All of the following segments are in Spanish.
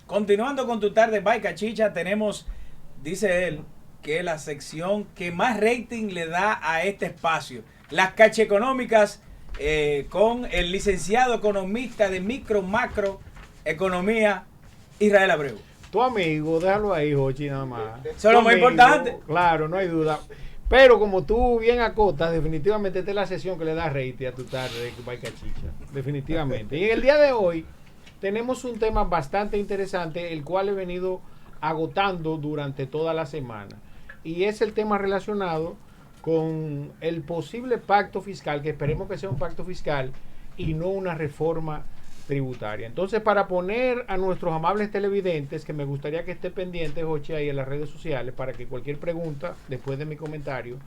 Continuando con tu tarde, Baica Chicha, tenemos, dice él, que la sección que más rating le da a este espacio, las cache económicas, con el licenciado economista de micro, macro, economía, Israel Abreu. Tu amigo, déjalo ahí, Jochi, nada más. Eso es lo más importante. Claro, no hay duda. Pero como tú bien acotas, definitivamente esta es la sesión que le da rating a tu tarde de Baica Chicha. Definitivamente. Y en el día de hoy tenemos un tema bastante interesante, el cual he venido agotando durante toda la semana. Y es el tema relacionado con el posible pacto fiscal, que esperemos que sea un pacto fiscal y no una reforma tributaria. Entonces, para poner a nuestros amables televidentes, que me gustaría que esté pendiente, Joche, ahí en las redes sociales, para que cualquier pregunta, después de mi comentario,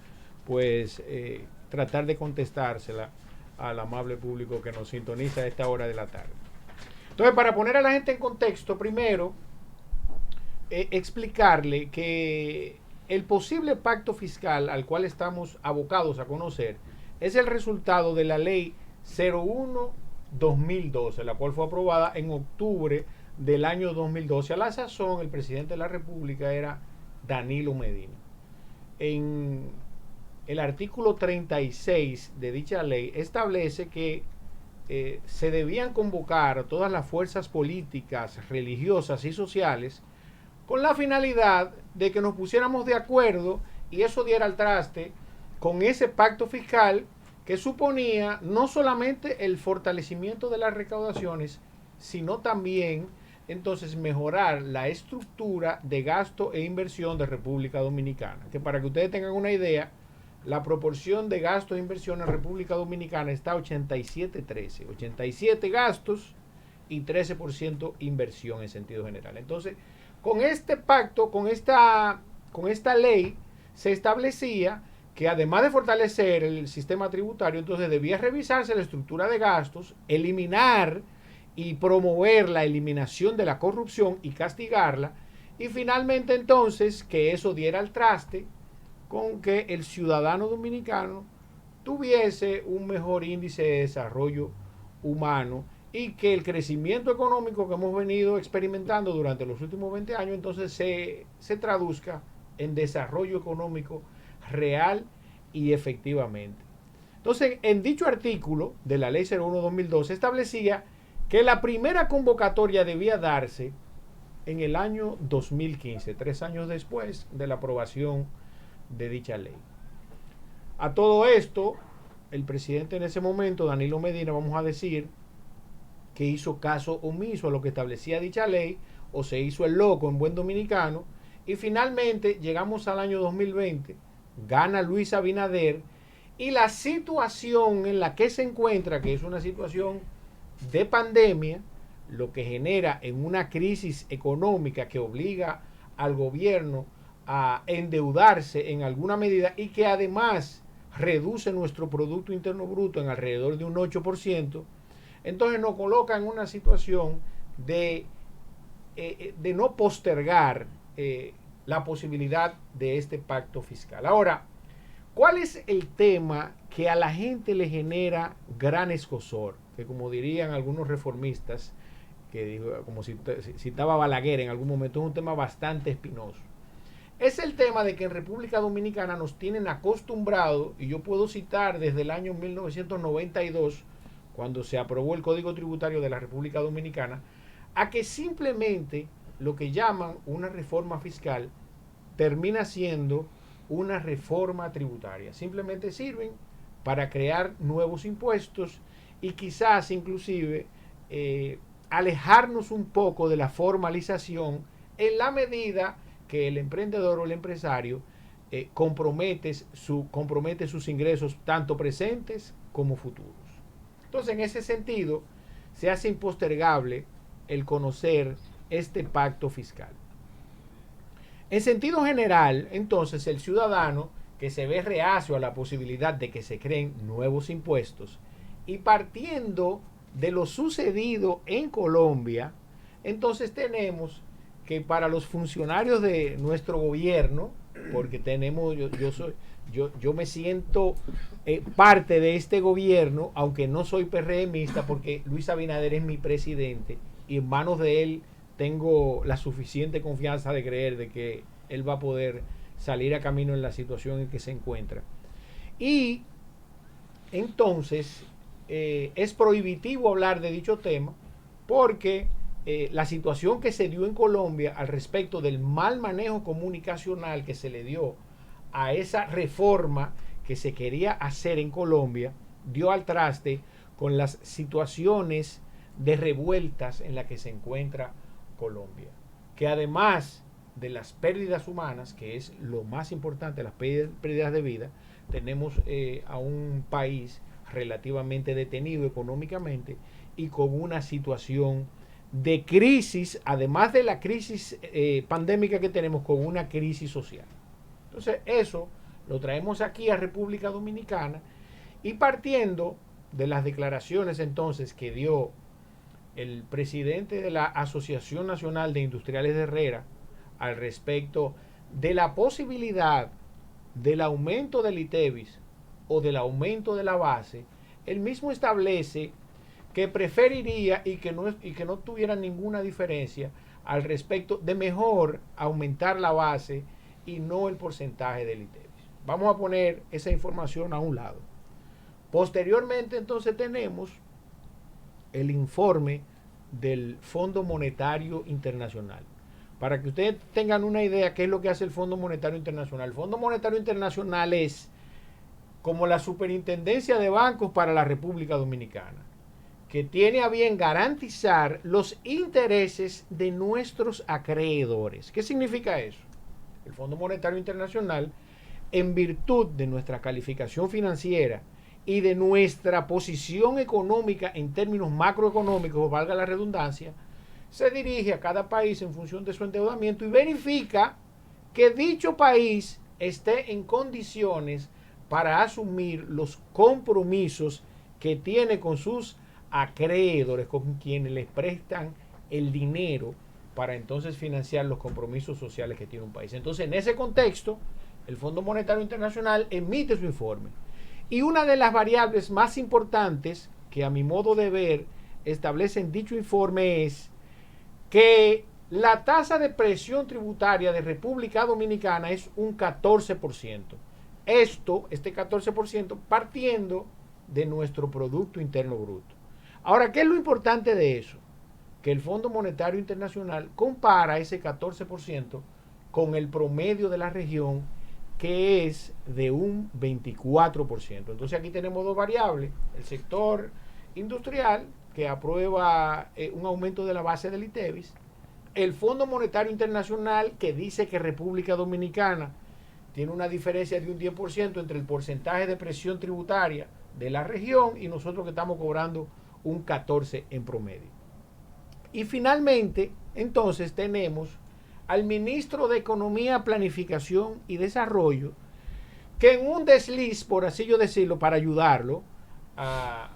pues tratar de contestársela al amable público que nos sintoniza a esta hora de la tarde. Entonces, para poner a la gente en contexto, primero, explicarle que el posible pacto fiscal al cual estamos abocados a conocer es el resultado de la ley 01-2012, la cual fue aprobada en octubre del año 2012. A la sazón, el presidente de la República era Danilo Medina. En el artículo 36 de dicha ley establece que se debían convocar todas las fuerzas políticas, religiosas y sociales con la finalidad de que nos pusiéramos de acuerdo y eso diera al traste con ese pacto fiscal que suponía no solamente el fortalecimiento de las recaudaciones, sino también entonces mejorar la estructura de gasto e inversión de República Dominicana. Que para que ustedes tengan una idea, la proporción de gasto e inversión en República Dominicana está 87-13. 87 gastos y 13% inversión en sentido general. Entonces, con este pacto, con esta ley, se establecía que además de fortalecer el sistema tributario, entonces debía revisarse la estructura de gastos, eliminar y promover la eliminación de la corrupción y castigarla, y finalmente entonces que eso diera al traste con que el ciudadano dominicano tuviese un mejor índice de desarrollo humano y que el crecimiento económico que hemos venido experimentando durante los últimos 20 años entonces se traduzca en desarrollo económico real y efectivamente. Entonces, en dicho artículo de la ley 01-2012 establecía que la primera convocatoria debía darse en el año 2015, 3 años después de la aprobación de dicha ley. A todo esto, el presidente en ese momento, Danilo Medina, vamos a decir, que hizo caso omiso a lo que establecía dicha ley, o se hizo el loco en buen dominicano, y finalmente llegamos al año 2020, gana Luis Abinader, y la situación en la que se encuentra, que es una situación de pandemia, lo que genera en una crisis económica que obliga al gobierno a endeudarse en alguna medida y que además reduce nuestro Producto Interno Bruto en alrededor de un 8%, entonces nos coloca en una situación de no postergar la posibilidad de este pacto fiscal. Ahora, ¿cuál es el tema que a la gente le genera gran escozor? Que como dirían algunos reformistas, que digo, como citaba Balaguer en algún momento, es un tema bastante espinoso. Es el tema de que en República Dominicana nos tienen acostumbrados, y yo puedo citar desde el año 1992, cuando se aprobó el Código Tributario de la República Dominicana, a que simplemente lo que llaman una reforma fiscal termina siendo una reforma tributaria. Simplemente sirven para crear nuevos impuestos y quizás inclusive alejarnos un poco de la formalización en la medida que el emprendedor o el empresario compromete sus ingresos tanto presentes como futuros. Entonces, en ese sentido, se hace impostergable el conocer este pacto fiscal. En sentido general, entonces, el ciudadano que se ve reacio a la posibilidad de que se creen nuevos impuestos y partiendo de lo sucedido en Colombia, entonces tenemos que para los funcionarios de nuestro gobierno, porque tenemos, yo Yo me siento parte de este gobierno, aunque no soy PRMista, porque Luis Abinader es mi presidente y en manos de él tengo la suficiente confianza de creer de que él va a poder salir a camino en la situación en que se encuentra. Y entonces es prohibitivo hablar de dicho tema porque la situación que se dio en Colombia al respecto del mal manejo comunicacional que se le dio a esa reforma que se quería hacer en Colombia dio al traste con las situaciones de revueltas en las que se encuentra Colombia, que además de las pérdidas humanas, que es lo más importante, las pérdidas de vida, tenemos a un país relativamente detenido económicamente y con una situación de crisis, además de la crisis pandémica que tenemos, con una crisis social. Entonces eso lo traemos aquí a República Dominicana y partiendo de las declaraciones entonces que dio el presidente de la Asociación Nacional de Industriales de Herrera al respecto de la posibilidad del aumento del ITEVIS o del aumento de la base, él mismo establece que preferiría y que no tuviera ninguna diferencia al respecto de mejor aumentar la base y no el porcentaje del ITEVIS. Vamos a poner esa información a un lado. Posteriormente entonces tenemos el informe del Fondo Monetario Internacional. Para que ustedes tengan una idea qué es lo que hace el Fondo Monetario Internacional. El Fondo Monetario Internacional es como la superintendencia de bancos para la República Dominicana, que tiene a bien garantizar los intereses de nuestros acreedores. ¿Qué significa eso? El Fondo Monetario Internacional, en virtud de nuestra calificación financiera y de nuestra posición económica en términos macroeconómicos, valga la redundancia, se dirige a cada país en función de su endeudamiento y verifica que dicho país esté en condiciones para asumir los compromisos que tiene con sus acreedores, con quienes les prestan el dinero para entonces financiar los compromisos sociales que tiene un país. Entonces, en ese contexto, el Fondo Monetario Internacional emite su informe. Y una de las variables más importantes que a mi modo de ver establecen dicho informe es que la tasa de presión tributaria de República Dominicana es un 14%. Este 14% partiendo de nuestro Producto Interno Bruto. Ahora, ¿qué es lo importante de eso? Que el Fondo Monetario Internacional compara ese 14% con el promedio de la región, que es de un 24%. Entonces aquí tenemos dos variables. El sector industrial, que aprueba un aumento de la base del ITEVIS. El Fondo Monetario Internacional, que dice que República Dominicana tiene una diferencia de un 10% entre el porcentaje de presión tributaria de la región y nosotros que estamos cobrando un 14% en promedio. Y finalmente, entonces tenemos al ministro de Economía, Planificación y Desarrollo, que en un desliz, por así yo decirlo, para ayudarlo, a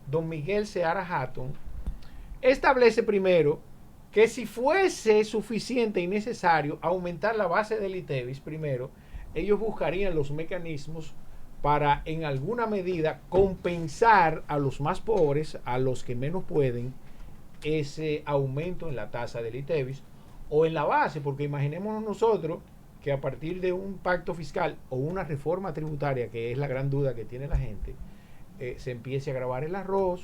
don Miguel Seara Hatton, establece primero que si fuese suficiente y necesario aumentar la base del ITEVIS, primero, ellos buscarían los mecanismos para en alguna medida compensar a los más pobres, a los que menos pueden, ese aumento en la tasa del ITEVIS o en la base, porque imaginémonos nosotros que a partir de un pacto fiscal o una reforma tributaria, que es la gran duda que tiene la gente, se empiece a gravar el arroz,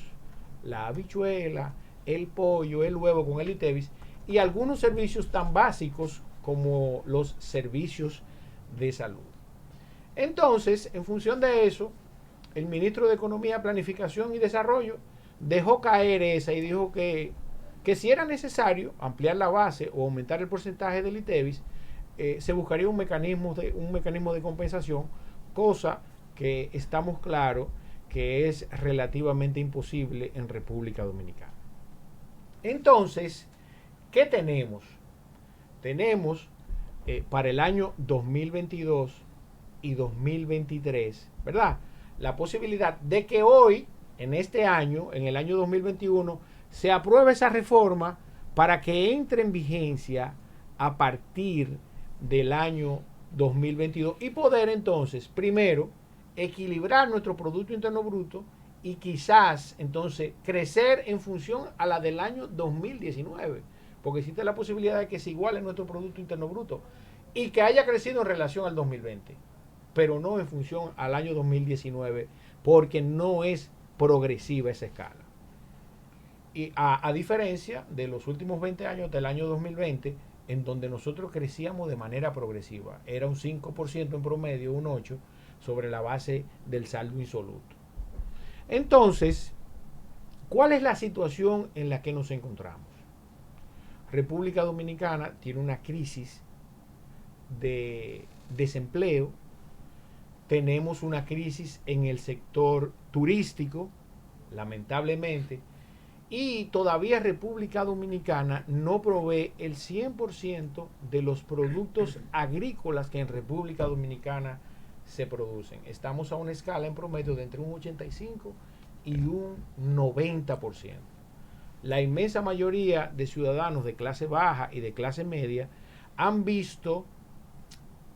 la habichuela, el pollo, el huevo con el ITEVIS y algunos servicios tan básicos como los servicios de salud. Entonces, en función de eso, el ministro de Economía, Planificación y Desarrollo dejó caer esa y dijo que si era necesario ampliar la base o aumentar el porcentaje del ITEVIS, se buscaría un mecanismo de compensación, cosa que estamos claros que es relativamente imposible en República Dominicana. Entonces, ¿qué tenemos? Tenemos para el año 2022 y 2023, ¿verdad? La posibilidad de que hoy, en este año, en el año 2021, se apruebe esa reforma para que entre en vigencia a partir del año 2022 y poder entonces, primero, equilibrar nuestro Producto Interno Bruto y quizás entonces crecer en función a la del año 2019, porque existe la posibilidad de que se iguale nuestro Producto Interno Bruto y que haya crecido en relación al 2020, pero no en función al año 2019, porque no es progresiva esa escala. Y a diferencia de los últimos 20 años del año 2020, en donde nosotros crecíamos de manera progresiva, era un 5% en promedio, un 8%, sobre la base del saldo insoluto. Entonces, ¿cuál es la situación en la que nos encontramos? República Dominicana tiene una crisis de desempleo, tenemos una crisis en el sector turístico, lamentablemente, y todavía República Dominicana no provee el 100% de los productos agrícolas que en República Dominicana se producen. Estamos a una escala en promedio de entre un 85 y un 90%. La inmensa mayoría de ciudadanos de clase baja y de clase media han visto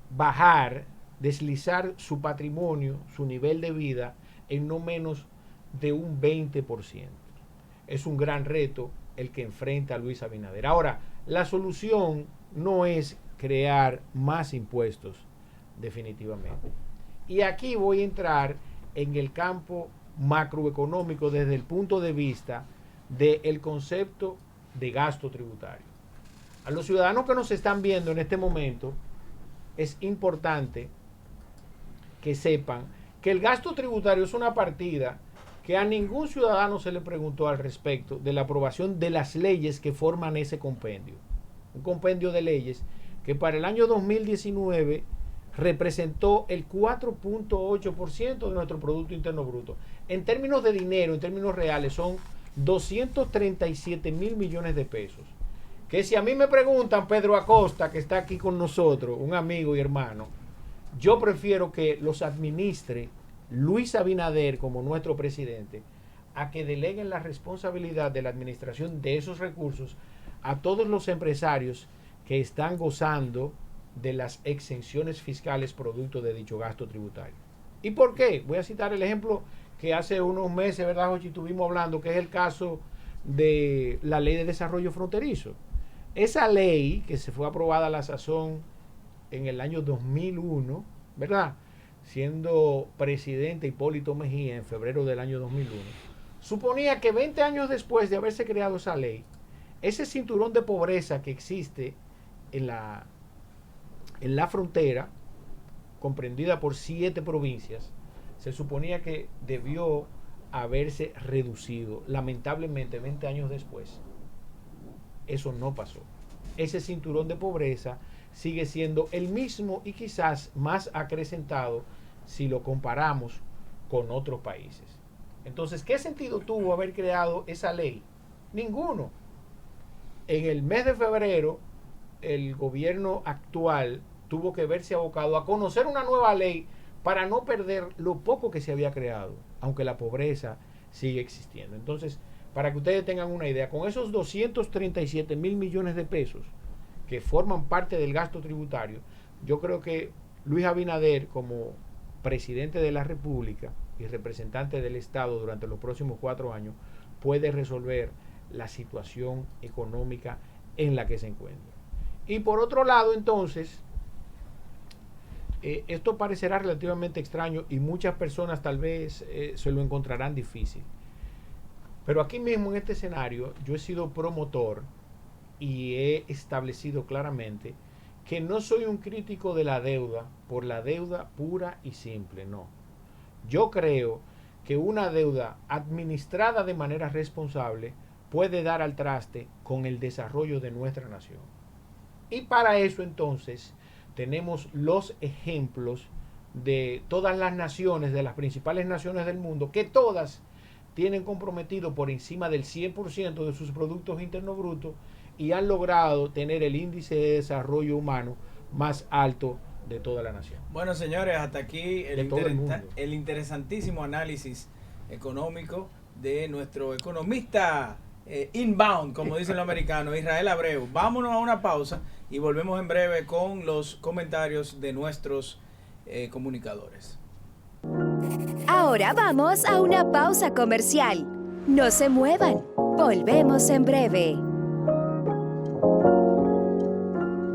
bajar, deslizar su patrimonio, su nivel de vida en no menos de un 20%. Es un gran reto el que enfrenta Luis Abinader. Ahora, la solución no es crear más impuestos, definitivamente. Y aquí voy a entrar en el campo macroeconómico desde el punto de vista del concepto de gasto tributario. A los ciudadanos que nos están viendo en este momento, es importante que sepan que el gasto tributario es una partida que a ningún ciudadano se le preguntó al respecto de la aprobación de las leyes que forman ese compendio. Un compendio de leyes que para el año 2019 representó el 4.8% de nuestro Producto Interno Bruto. En términos de dinero, en términos reales, son 237 mil millones de pesos. Que si a mí me preguntan, Pedro Acosta, que está aquí con nosotros, un amigo y hermano, yo prefiero que los administre Luis Abinader como nuestro presidente, a que deleguen la responsabilidad de la administración de esos recursos a todos los empresarios que están gozando de las exenciones fiscales producto de dicho gasto tributario. ¿Y por qué? Voy a citar el ejemplo que hace unos meses, ¿verdad, Jochi? Estuvimos hablando, que es el caso de la Ley de Desarrollo Fronterizo. Esa ley, que se fue aprobada a la sazón en el año 2001, ¿verdad?, siendo presidente Hipólito Mejía en febrero del año 2001, suponía que 20 años después de haberse creado esa ley, ese cinturón de pobreza que existe en la frontera, comprendida por 7 provincias, se suponía que debió haberse reducido. Lamentablemente, 20 años después, eso no pasó. Ese cinturón de pobreza sigue siendo el mismo y quizás más acrecentado si lo comparamos con otros países. Entonces, ¿qué sentido tuvo haber creado esa ley? Ninguno. En el mes de febrero, el gobierno actual tuvo que verse abocado a conocer una nueva ley para no perder lo poco que se había creado, aunque la pobreza sigue existiendo. Entonces, para que ustedes tengan una idea, con esos 237 mil millones de pesos que forman parte del gasto tributario, yo creo que Luis Abinader, como presidente de la República y representante del Estado durante los próximos 4 años, puede resolver la situación económica en la que se encuentra. Y por otro lado, entonces, esto parecerá relativamente extraño y muchas personas tal vez se lo encontrarán difícil. Pero aquí mismo en este escenario yo he sido promotor y he establecido claramente que no soy un crítico de la deuda por la deuda pura y simple, no. Yo creo que una deuda administrada de manera responsable puede dar al traste con el desarrollo de nuestra nación. Y para eso entonces tenemos los ejemplos de todas las naciones, de las principales naciones del mundo, que todas tienen comprometido por encima del 100% de sus productos internos brutos y han logrado tener el índice de desarrollo humano más alto de toda la nación. Bueno, señores, hasta aquí el interesantísimo análisis económico de nuestro economista inbound, como dicen los americanos, Israel Abreu. Vámonos a una pausa y volvemos en breve con los comentarios de nuestros comunicadores. Ahora vamos a una pausa comercial. No se muevan. Volvemos en breve.